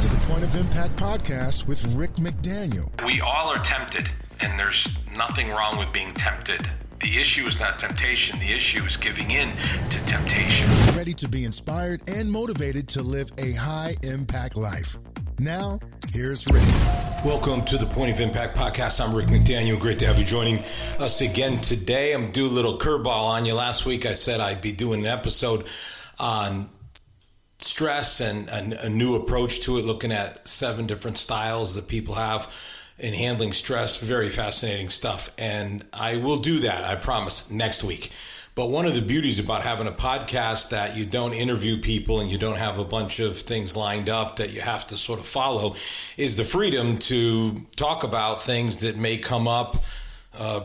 to the Point of Impact podcast with Rick McDaniel. We all are tempted, and there's nothing wrong with being tempted. The issue is not temptation. The issue is giving in to temptation. Ready to be inspired and motivated to live a high-impact life. Now, here's Rick. Welcome to the Point of Impact podcast. I'm Rick McDaniel. Great to have you joining us again today. I'm doing a little curveball on you. Last week I said I'd be doing an episode on stress and a new approach to it, looking at 7 different styles that people have in handling stress. Very fascinating stuff. And I will do that, I promise, next week. But one of the beauties about having a podcast that you don't interview people and you don't have a bunch of things lined up that you have to sort of follow is the freedom to talk about things that may come up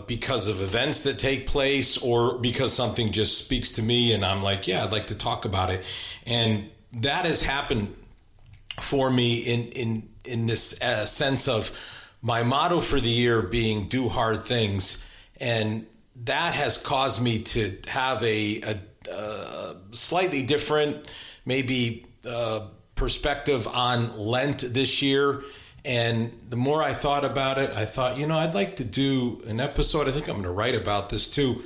because of events that take place or because something just speaks to me and I'm like, yeah, I'd like to talk about it. And that has happened for me in this sense of my motto for the year being do hard things. And that has caused me to have a slightly different, maybe perspective on Lent this year. And the more I thought about it, I thought, I'd like to do an episode. I think I'm going to write about this too.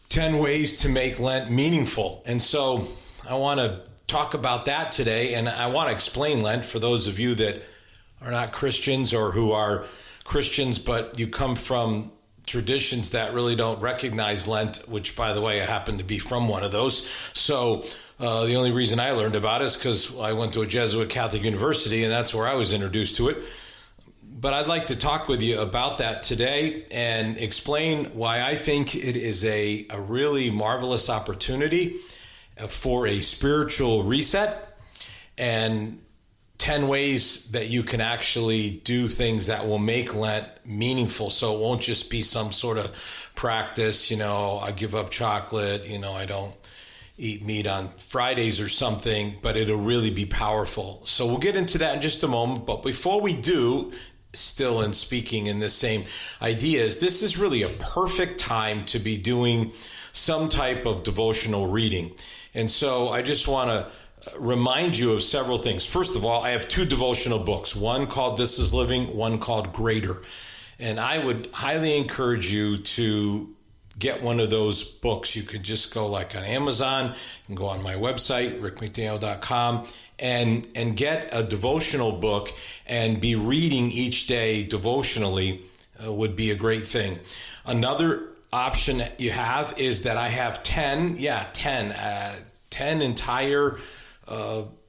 10 ways to make Lent meaningful. And so I want to talk about that today. And I want to explain Lent for those of you that are not Christians or who are Christians, but you come from traditions that really don't recognize Lent, which, by the way, I happen to be from one of those. So the only reason I learned about it is because I went to a Jesuit Catholic university, and that's where I was introduced to it. But I'd like to talk with you about that today and explain why I think it is a really marvelous opportunity for a spiritual reset and 10 ways that you can actually do things that will make Lent meaningful. So it won't just be some sort of practice, I give up chocolate, I don't eat meat on Fridays or something, but it'll really be powerful. So we'll get into that in just a moment. But before we do, still in speaking in the same ideas, this is really a perfect time to be doing some type of devotional reading. And so I just want to remind you of several things. First of all, I have 2 devotional books, one called This is Living, one called Greater. And I would highly encourage you to get one of those books. You could just go like on Amazon and go on my website, rickmcdaniel.com, and get a devotional book and be reading each day devotionally would be a great thing. Another option you have is that I have 10 entire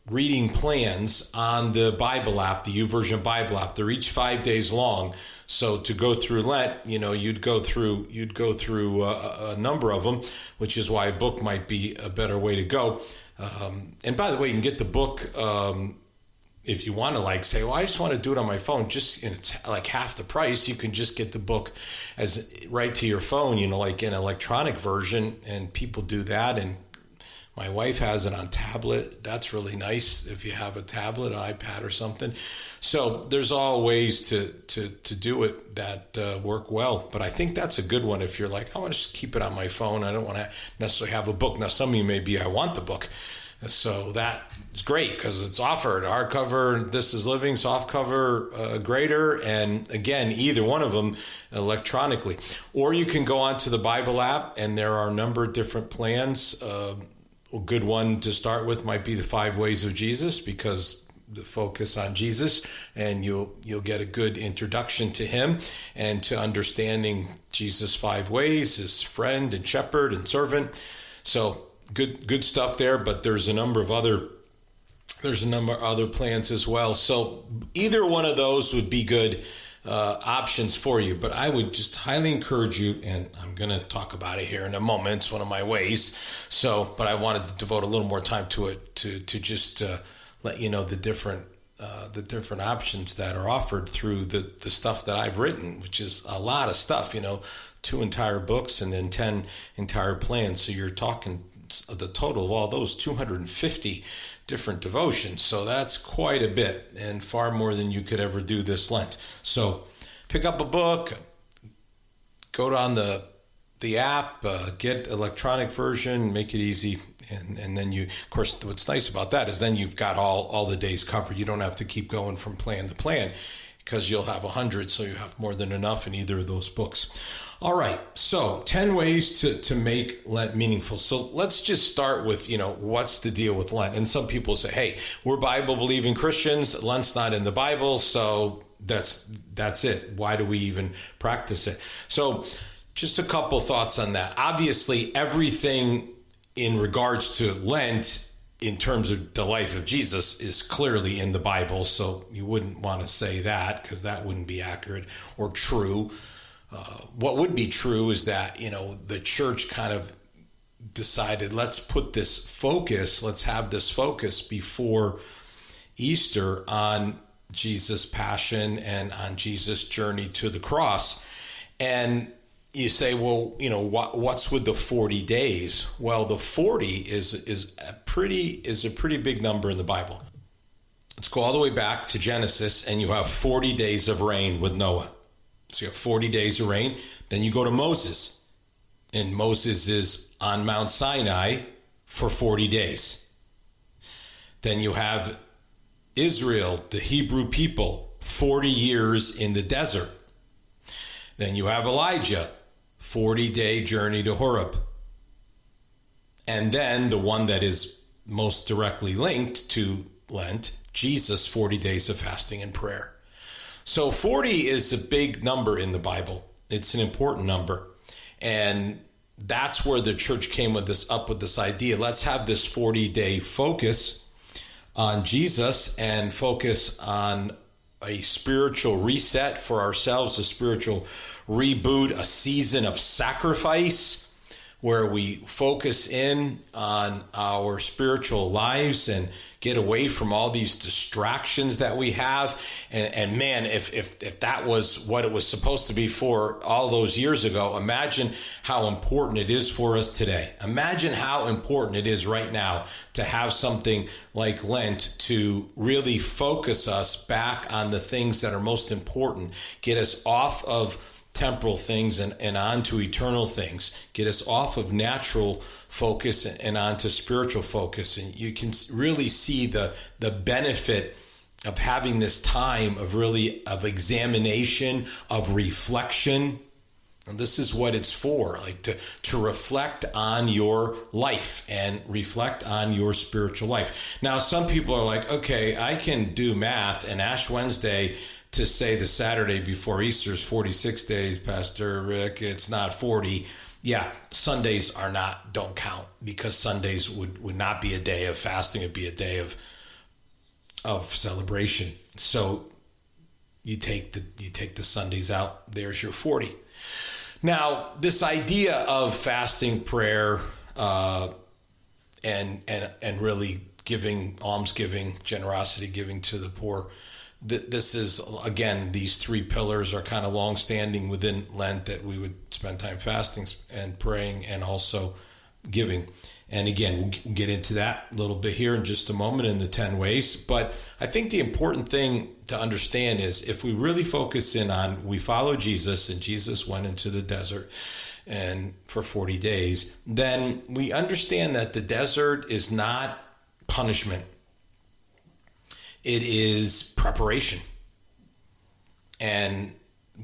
reading plans on the Bible app, the YouVersion Bible app. They're each 5 days long. So to go through Lent, you'd go through a number of them, which is why a book might be a better way to go. And by the way, you can get the book if you want to say, well, I just want to do it on my phone, just it's like half the price. You can just get the book as right to your phone, like an electronic version, and people do that. And my wife has it on tablet. That's really nice if you have a tablet, an iPad or something. So there's all ways to do it that work well. But I think that's a good one if you're like, I want to just keep it on my phone. I don't want to necessarily have a book. Now, some of you may be, I want the book. So that is great because it's offered. Hardcover, This is Living, softcover, Greater, and again, either one of them electronically. Or you can go onto the Bible app, and there are a number of different plans. A good one to start with might be the 5 Ways of Jesus, because the focus on Jesus, and you'll get a good introduction to him and to understanding Jesus' 5 ways, his friend and shepherd and servant. So good stuff there, but there's a number of other plans as well. So either one of those would be good options for you, but I would just highly encourage you, and I'm going to talk about it here in a moment. It's one of my ways. So, but I wanted to devote a little more time to it to just let you know the different options that are offered through the stuff that I've written, which is a lot of stuff, 2 entire books and then 10 entire plans. So you're talking the total of all those 250 different devotions. So that's quite a bit and far more than you could ever do this Lent. So pick up a book, go on the the app, get electronic version, make it easy. And then you, of course, what's nice about that is then you've got all the days covered. You don't have to keep going from plan to plan because you'll have 100, so you have more than enough in either of those books. All right, so 10 ways to make Lent meaningful. So let's just start with, what's the deal with Lent? And some people say, hey, we're Bible-believing Christians. Lent's not in the Bible, so that's it. Why do we even practice it? So just a couple thoughts on that. Obviously, everything in regards to Lent, in terms of the life of Jesus, is clearly in the Bible. So you wouldn't want to say that because that wouldn't be accurate or true. What would be true is that, the church kind of decided, let's have this focus before Easter on Jesus' passion and on Jesus' journey to the cross. And you say, well, what's with the 40 days? Well, the 40 is a pretty big number in the Bible. Let's go all the way back to Genesis, and you have 40 days of rain with Noah. So you have 40 days of rain. Then you go to Moses, and Moses is on Mount Sinai for 40 days. Then you have Israel, the Hebrew people, 40 years in the desert. Then you have Elijah, 40-day journey to Horeb. And then the one that is most directly linked to Lent, Jesus, 40 days of fasting and prayer. So 40 is a big number in the Bible. It's an important number. And that's where the church came up with this idea. Let's have this 40-day focus on Jesus and focus on a spiritual reset for ourselves, a spiritual reboot, a season of sacrifice where we focus in on our spiritual lives and get away from all these distractions that we have. And man, if that was what it was supposed to be for all those years ago, imagine how important it is for us today. Imagine how important it is right now to have something like Lent to really focus us back on the things that are most important, get us off of temporal things and onto eternal things, get us off of natural focus and onto spiritual focus. And you can really see the benefit of having this time of examination, of reflection. And this is what it's for, like to reflect on your life and reflect on your spiritual life. Now, some people are like, okay, I can do math, and Ash Wednesday to say the Saturday before Easter is 46 days, Pastor Rick, it's not 40. Yeah, Sundays don't count, because Sundays would not be a day of fasting, it'd be a day of celebration. So you take the Sundays out, there's your 40. Now, this idea of fasting, prayer, and really giving, almsgiving, generosity, giving to the poor, this is, again, these three pillars are kind of long-standing within Lent, that we would spend time fasting and praying and also giving. And again, we'll get into that a little bit here in just a moment in the 10 ways. But I think the important thing to understand is, if we really focus in on, we follow Jesus, and Jesus went into the desert and for 40 days, then we understand that the desert is not punishment. It is preparation. And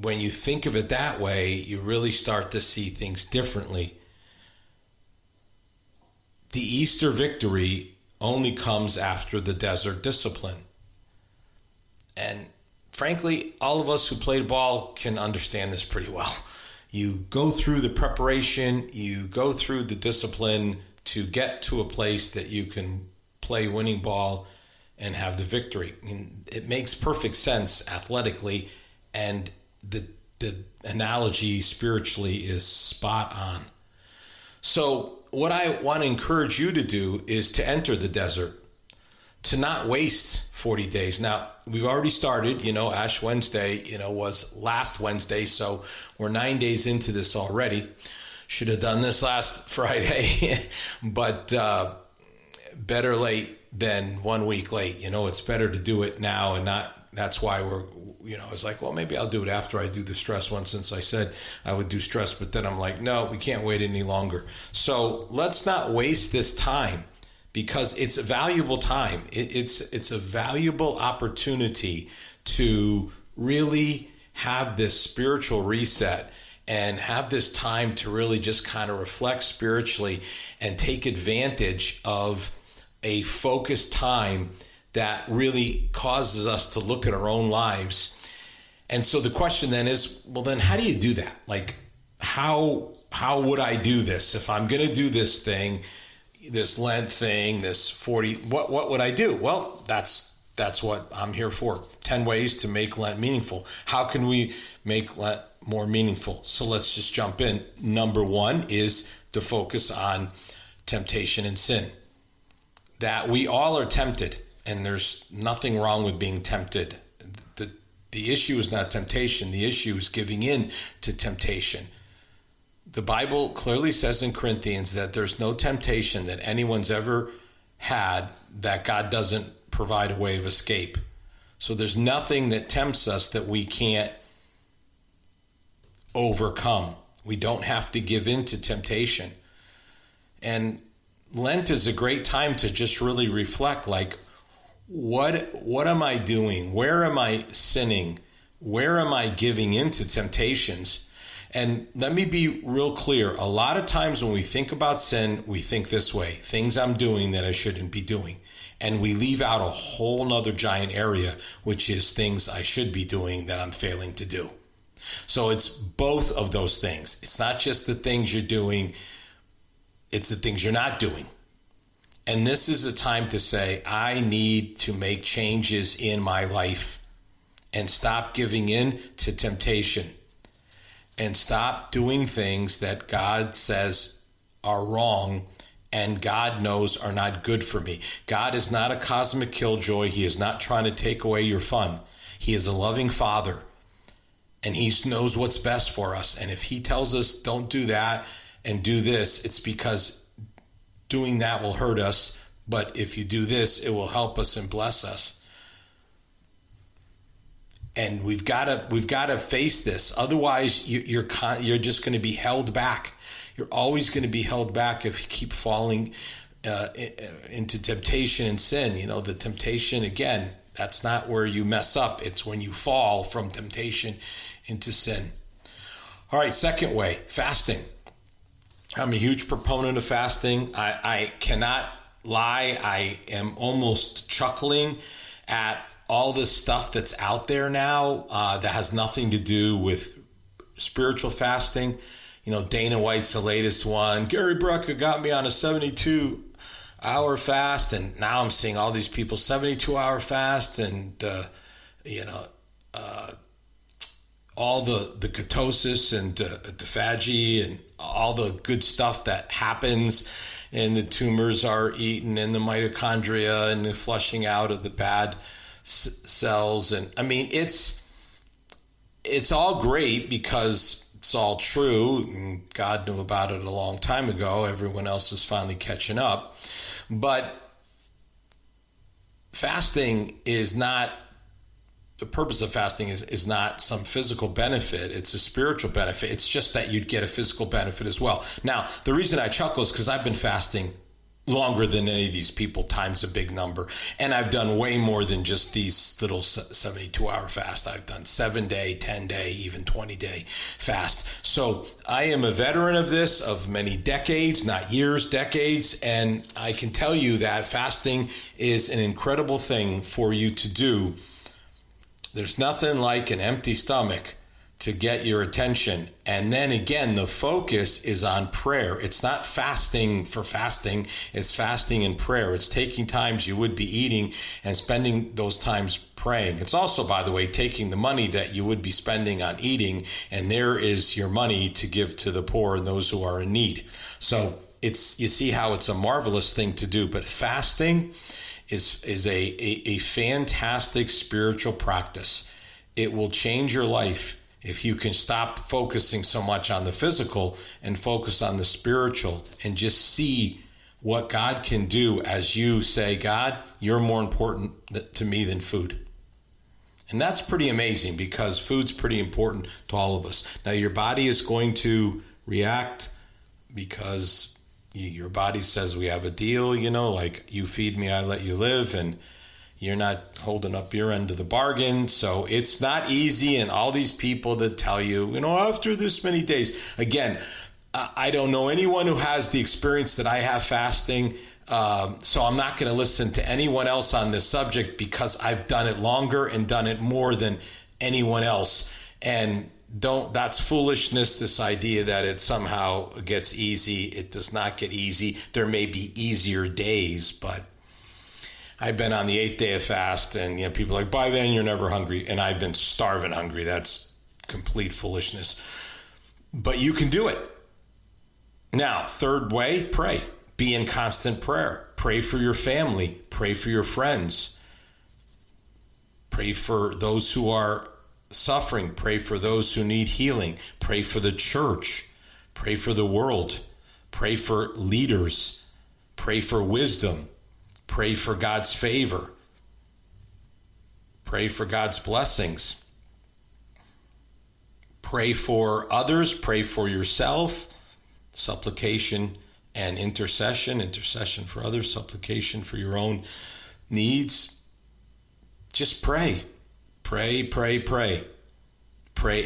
when you think of it that way, you really start to see things differently. The Easter victory only comes after the desert discipline. And frankly, all of us who played ball can understand this pretty well. You go through the preparation, you go through the discipline to get to a place that you can play winning ball and have the victory. I mean, it makes perfect sense athletically, and the analogy spiritually is spot on. So what I want to encourage you to do is to enter the desert, to not waste 40 days. Now, we've already started, Ash Wednesday, was last Wednesday, so we're 9 days into this already. Should have done this last Friday, but better late than 1 week late. It's better to do it now and not. That's why I was like, well, maybe I'll do it after I do the stress one, since I said I would do stress. But then I'm like, no, we can't wait any longer. So let's not waste this time, because it's a valuable time. It's a valuable opportunity to really have this spiritual reset and have this time to really just kind of reflect spiritually and take advantage of a focused time that really causes us to look at our own lives. And so the question then is, well, then how do you do that? Like, how would I do this? If I'm going to do this thing, this Lent thing, this 40, what would I do? Well, that's what I'm here for. 10 ways to make Lent meaningful. How can we make Lent more meaningful? So let's just jump in. Number one is to focus on temptation and sin. That we all are tempted, and there's nothing wrong with being tempted. The issue is not temptation. The issue is giving in to temptation. The Bible clearly says in Corinthians that there's no temptation that anyone's ever had that God doesn't provide a way of escape. So there's nothing that tempts us that we can't overcome. We don't have to give in to temptation. And Lent is a great time to just really reflect, like, what am I doing? Where am I sinning? Where am I giving into temptations? And let me be real clear. A lot of times when we think about sin, we think this way: things I'm doing that I shouldn't be doing. And we leave out a whole nother giant area, which is things I should be doing that I'm failing to do. So it's both of those things. It's not just the things you're doing, it's the things you're not doing. And this is a time to say, I need to make changes in my life and stop giving in to temptation and stop doing things that God says are wrong and God knows are not good for me. God is not a cosmic killjoy. He is not trying to take away your fun. He is a loving Father, and He knows what's best for us. And if He tells us don't do that and do this, it's because doing that will hurt us, but if you do this, it will help us and bless us. And we've got to face this. Otherwise, you're just going to be held back. You're always going to be held back if you keep falling into temptation and sin. You know, the temptation, again, that's not where you mess up. It's when you fall from temptation into sin. All right, second way, fasting. I'm a huge proponent of fasting. I cannot lie. I am almost chuckling at all this stuff that's out there now that has nothing to do with spiritual fasting. You know, Dana White's the latest one. Gary Brucker got me on a 72-hour fast, and now I'm seeing all these people 72-hour fast, and all the ketosis and autophagy and all the good stuff that happens, and the tumors are eaten, and the mitochondria and the flushing out of the bad cells. And I mean, it's all great because it's all true, and God knew about it a long time ago. Everyone else is finally catching up. But fasting is not, the purpose of fasting is not some physical benefit. It's a spiritual benefit. It's just that you'd get a physical benefit as well. Now, the reason I chuckle is because I've been fasting longer than any of these people times a big number. And I've done way more than just these little 72-hour fast. I've done 7-day, 10-day, even 20-day fast. So I am a veteran of this, of many decades, not years, decades. And I can tell you that fasting is an incredible thing for you to do. There's nothing like an empty stomach to get your attention. And then again, the focus is on prayer. It's not fasting for fasting. It's fasting in prayer. It's taking times you would be eating and spending those times praying. It's also, by the way, taking the money that you would be spending on eating, and there is your money to give to the poor and those who are in need. So you see how it's a marvelous thing to do. But fasting is a fantastic spiritual practice. It will change your life if you can stop focusing so much on the physical and focus on the spiritual and just see what God can do as you say, God, you're more important to me than food. And that's pretty amazing because food's pretty important to all of us. Now, your body is going to react because your body says we have a deal, like you feed me, I let you live, and you're not holding up your end of the bargain. So it's not easy. And all these people that tell you, after this many days, again, I don't know anyone who has the experience that I have fasting. So I'm not going to listen to anyone else on this subject because I've done it longer and done it more than anyone else. And that's foolishness, this idea that it somehow gets easy. It does not get easy. There may be easier days, but I've been on the 8th day of fast, and people are like, by then you're never hungry. And I've been starving hungry. That's complete foolishness. But you can do it. Now, third way, pray. Be in constant prayer. Pray for your family. Pray for your friends. Pray for those who are suffering. Pray for those who need healing. Pray for the church. Pray for the world. Pray for leaders. Pray for wisdom. Pray for God's favor. Pray for God's blessings. Pray for others. Pray for yourself. Supplication and intercession for others, supplication for your own needs. Just pray. Pray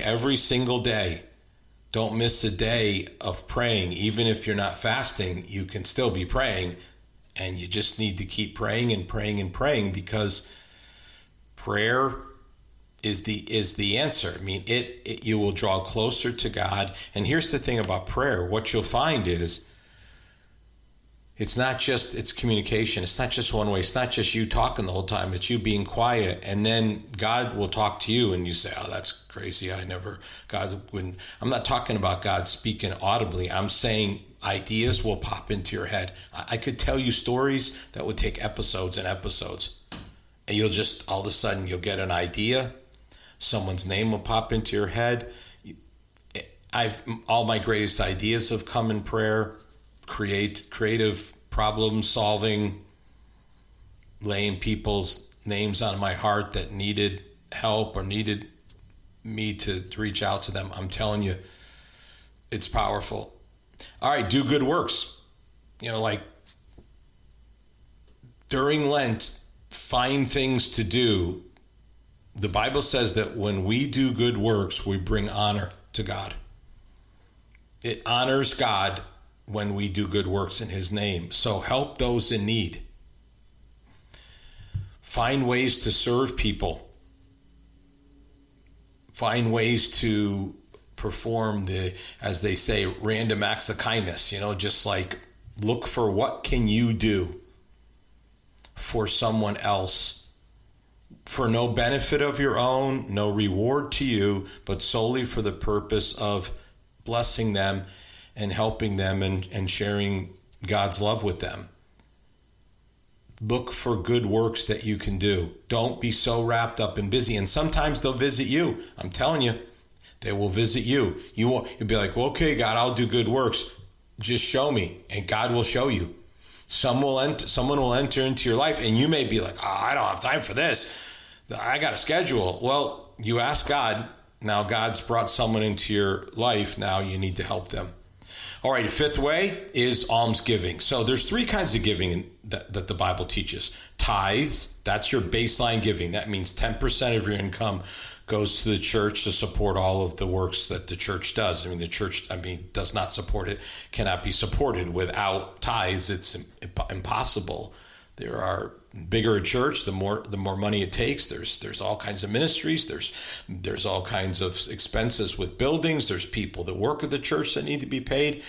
every single day. Don't miss a day of praying. Even if you're not fasting, you can still be praying, and you just need to keep praying and praying and praying, because prayer is the answer. I mean, you will draw closer to God. And here's the thing about prayer. What you'll find is it's communication. It's not just one way. It's not just you talking the whole time. It's you being quiet. And then God will talk to you and you say, oh, that's crazy. God wouldn't. I'm not talking about God speaking audibly. I'm saying ideas will pop into your head. I could tell you stories that would take episodes and episodes. And you'll just, all of a sudden, you'll get an idea. Someone's name will pop into your head. All my greatest ideas have come in prayer. Creative problem solving, laying people's names on my heart that needed help or needed me to reach out to them. I'm telling you, it's powerful. All right, do good works. Like during Lent, find things to do. The Bible says that when we do good works, we bring honor to God. It honors God when we do good works in his name. So help those in need. Find ways to serve people. Find ways to perform as they say, random acts of kindness. Just like look for what can you do for someone else for no benefit of your own, no reward to you, but solely for the purpose of blessing them and helping them and sharing God's love with them. Look for good works that you can do. Don't be so wrapped up and busy. And sometimes they'll visit you. I'm telling you, they will visit you. You'll be like, well, okay, God, I'll do good works. Just show me. And God will show you. Someone will enter into your life, and you may be like, oh, I don't have time for this. I got a schedule. Well, you ask God. Now God's brought someone into your life. Now you need to help them. All right, the fifth way is almsgiving. So there's three kinds of giving that the Bible teaches. Tithes, that's your baseline giving. That means 10% of your income goes to the church to support all of the works that the church does. The church, does not support it, cannot be supported without tithes. It's impossible. There are bigger a church, the more money it takes. There's all kinds of ministries. There's all kinds of expenses with buildings. There's people that work at the church that need to be paid.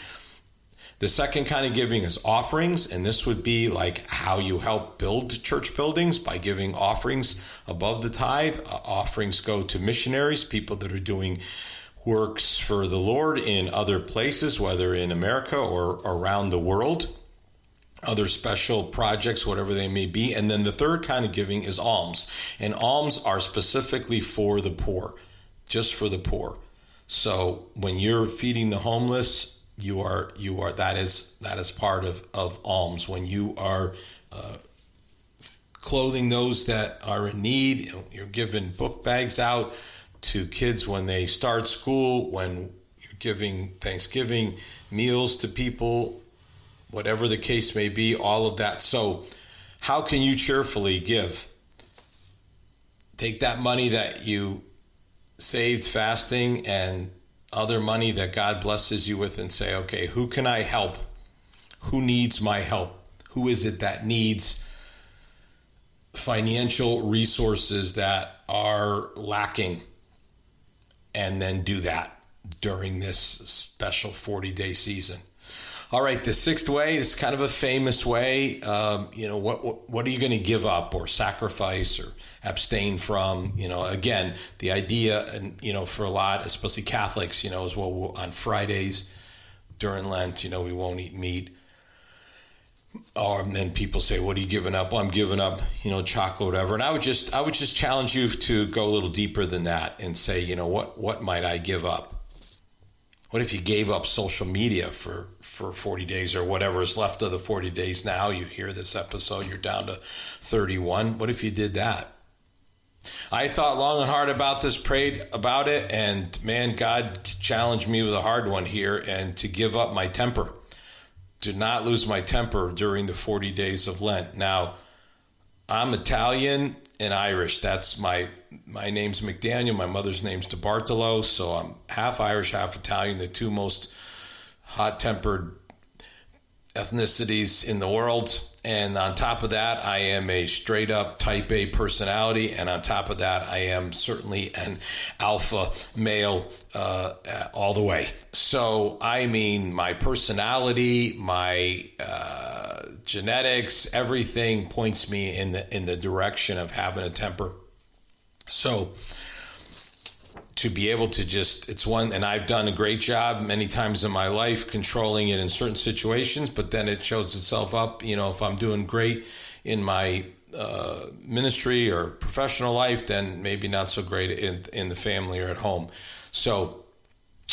The second kind of giving is offerings, and this would be like how you help build church buildings by giving offerings above the tithe. Offerings go to missionaries, people that are doing works for the Lord in other places, whether in America or around the world. Other special projects, whatever they may be. And then the third kind of giving is alms. And alms are specifically for the poor, just for the poor. So when you're feeding the homeless, you are that is part of alms. When you are clothing those that are in need. You're giving book bags out to kids when they start school, when you're giving Thanksgiving meals to people, whatever the case may be, all of that. So how can you cheerfully give? Take that money that you saved fasting and other money that God blesses you with and say, okay, who can I help? Who needs my help? Who is it that needs financial resources that are lacking? And then do that during this special 40-day season. All right, the sixth way is kind of a famous way. What are you going to give up or sacrifice or abstain from? Again, the idea, and for a lot, especially Catholics, is well, on Fridays during Lent, we won't eat meat. And then people say, "What are you giving up?" Well, I'm giving up, chocolate, whatever. And I would just challenge you to go a little deeper than that and say, what might I give up? What if you gave up social media for 40 days or whatever is left of the 40 days now? You hear this episode, you're down to 31. What if you did that? I thought long and hard about this, prayed about it, and man, God challenged me with a hard one here, and to give up my temper. To not lose my temper during the 40 days of Lent. Now, I'm Italian and Irish. That's my name's McDaniel. My mother's name's DeBartolo. So I'm half Irish, half Italian, the two most hot-tempered ethnicities in the world. And on top of that, I am a straight-up type A personality. And on top of that, I am certainly an alpha male all the way. So, my personality, my genetics, everything points me in the direction of having a temper. So, to be able to it's one, and I've done a great job many times in my life controlling it in certain situations, but then it shows itself up, if I'm doing great in my ministry or professional life, then maybe not so great in the family or at home. So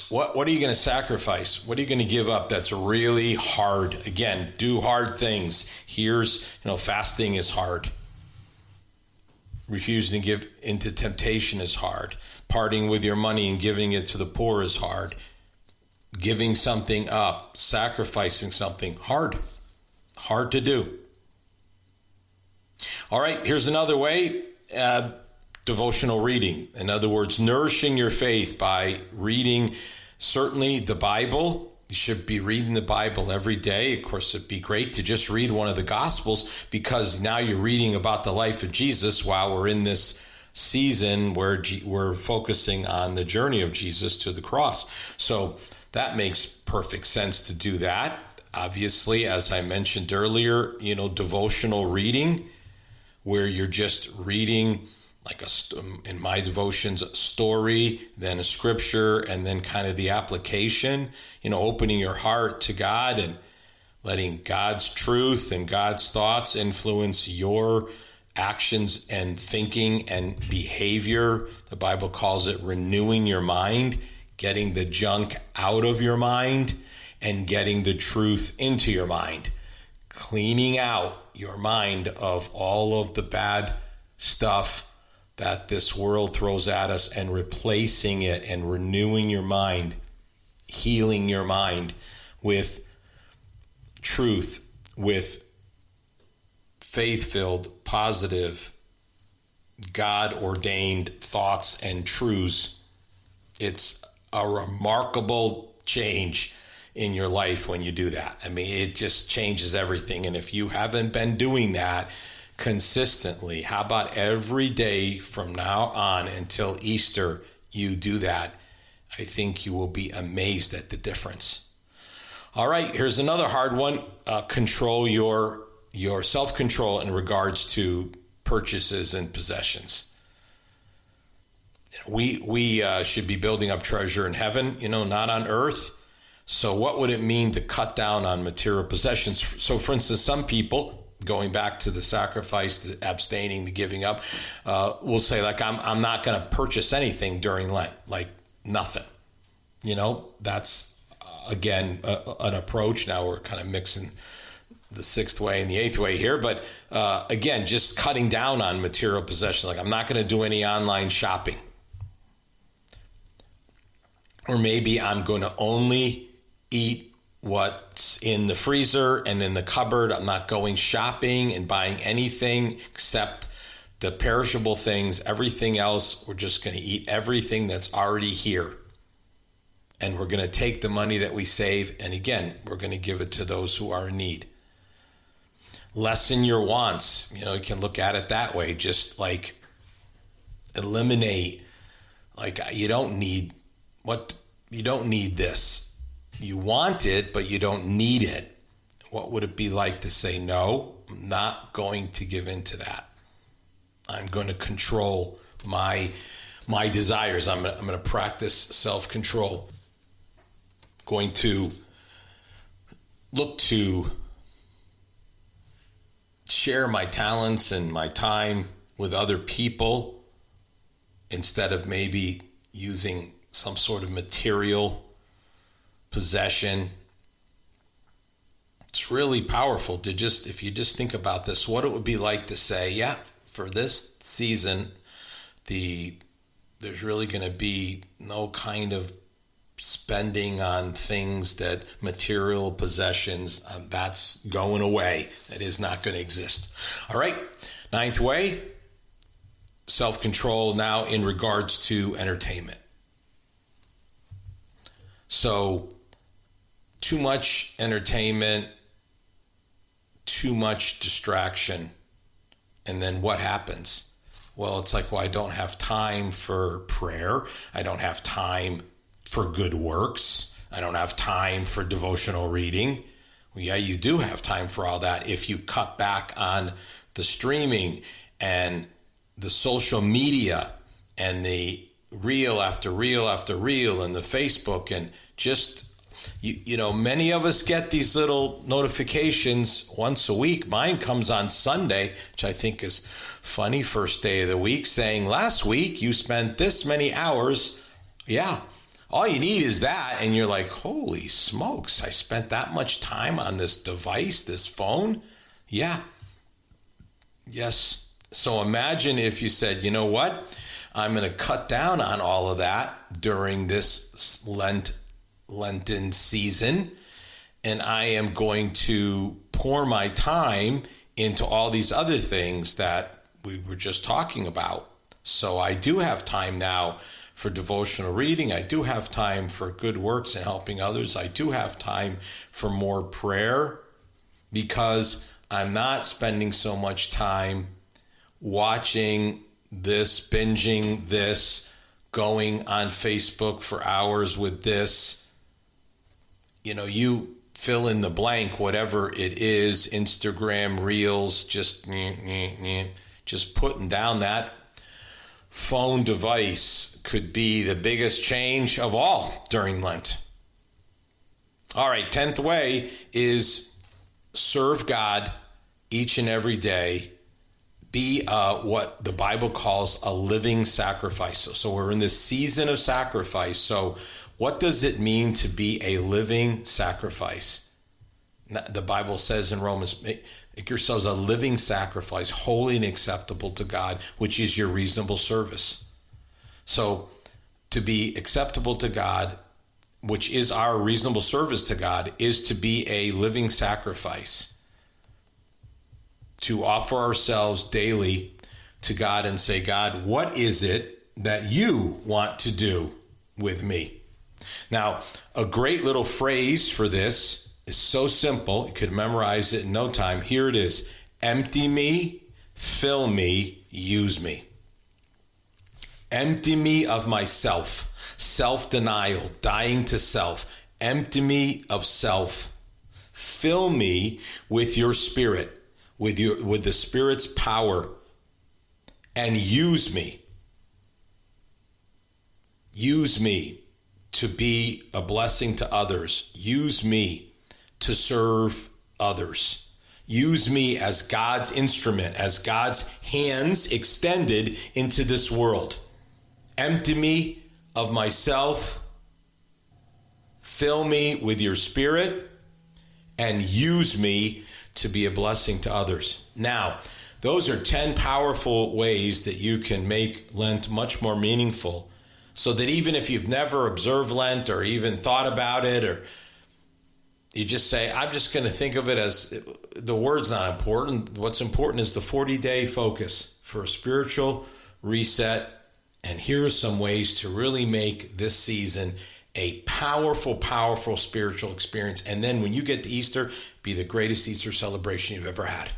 what are you going to sacrifice? What are you going to give up that's really hard? Again, do hard things. Fasting is hard. Refusing to give into temptation is hard. Parting with your money and giving it to the poor is hard. Giving something up, sacrificing something, hard to do. All right, here's another way, devotional reading. In other words, nourishing your faith by reading certainly the Bible. You should be reading the Bible every day. Of course, it'd be great to just read one of the Gospels because now you're reading about the life of Jesus while we're in this season where we're focusing on the journey of Jesus to the cross. So that makes perfect sense to do that. Obviously, as I mentioned earlier, devotional reading where you're just reading like in my devotions, a story, then a scripture, and then kind of the application, opening your heart to God and letting God's truth and God's thoughts influence your actions and thinking and behavior. The Bible calls it renewing your mind, getting the junk out of your mind and getting the truth into your mind, cleaning out your mind of all of the bad stuff that this world throws at us and replacing it and renewing your mind, healing your mind with truth, with faith-filled, positive, God-ordained thoughts and truths. It's a remarkable change in your life when you do that. It just changes everything. And if you haven't been doing that consistently, how about every day from now on until Easter, you do that? I think you will be amazed at the difference. All right, here's another hard one. Control your self-control in regards to purchases and possessions. We should be building up treasure in heaven, not on earth. So what would it mean to cut down on material possessions? So for instance, some people, going back to the sacrifice, the abstaining, the giving up, will say I'm not going to purchase anything during Lent, like nothing. That's again an approach. Now we're kind of mixing the sixth way and the eighth way here, but again, just cutting down on material possessions. Like, I'm not going to do any online shopping. Or maybe I'm going to only eat what's in the freezer and in the cupboard. I'm not going shopping and buying anything except the perishable things. Everything else, we're just going to eat everything that's already here. And we're going to take the money that we save, and again, we're going to give it to those who are in need. Lessen your wants. You can look at it that way. Just like eliminate, like, you don't need this. You want it, but you don't need it. What would it be like to say, no, I'm not going to give in to that. I'm going to control my desires. I'm going to practice self-control. Going to look to share my talents and my time with other people instead of maybe using some sort of material possession. It's really powerful to if you just think about this, what it would be like to say, yeah, for this season, there's really going to be no kind of spending on things that material possessions, that's going away. That is not going to exist. All right. Ninth way, self-control now in regards to entertainment. So too much entertainment, too much distraction. And then what happens? Well, it's like, I don't have time for prayer. I don't have time for good works. I don't have time for devotional reading. Well, yeah, you do have time for all that if you cut back on the streaming and the social media and the reel after reel after reel and the Facebook, and just, many of us get these little notifications once a week. Mine comes on Sunday, which I think is funny, first day of the week, saying, last week you spent this many hours. Yeah, all you need is that. And you're like, holy smokes, I spent that much time on this device, this phone? Yeah. Yes. So imagine if you said, you know what? I'm going to cut down on all of that during this Lenten season, and I am going to pour my time into all these other things that we were just talking about. So I do have time now for devotional reading. I do have time for good works and helping others. I do have time for more prayer because I'm not spending so much time watching this, binging this, going on Facebook for hours with this. You fill in the blank, whatever it is, Instagram, Reels, just putting down that phone device could be the biggest change of all during Lent. All right, 10th way is serve God each and every day. Be what the Bible calls a living sacrifice. So we're in this season of sacrifice. So what does it mean to be a living sacrifice? The Bible says in Romans, make yourselves a living sacrifice, holy and acceptable to God, which is your reasonable service. So to be acceptable to God, which is our reasonable service to God, is to be a living sacrifice. To offer ourselves daily to God and say, God, what is it that you want to do with me? Now, a great little phrase for this is so simple. You could memorize it in no time. Here it is. Empty me, fill me, use me. Empty me of myself, self-denial, dying to self. Empty me of self. Fill me with your Spirit, with the Spirit's power, and use me. Use me to be a blessing to others. Use me to serve others. Use me as God's instrument, as God's hands extended into this world. Empty me of myself. Fill me with your Spirit, and use me to be a blessing to others. Now, those are 10 powerful ways that you can make Lent much more meaningful, so that even if you've never observed Lent or even thought about it, or you just say, I'm just going to think of it as, the word's not important. What's important is the 40-day focus for a spiritual reset. And here are some ways to really make this season a powerful, powerful spiritual experience. And then when you get to Easter, be the greatest Easter celebration you've ever had.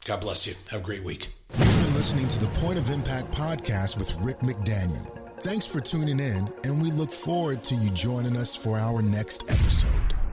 God bless you. Have a great week. You've been listening to the Point of Impact podcast with Rick McDaniel. Thanks for tuning in, and we look forward to you joining us for our next episode.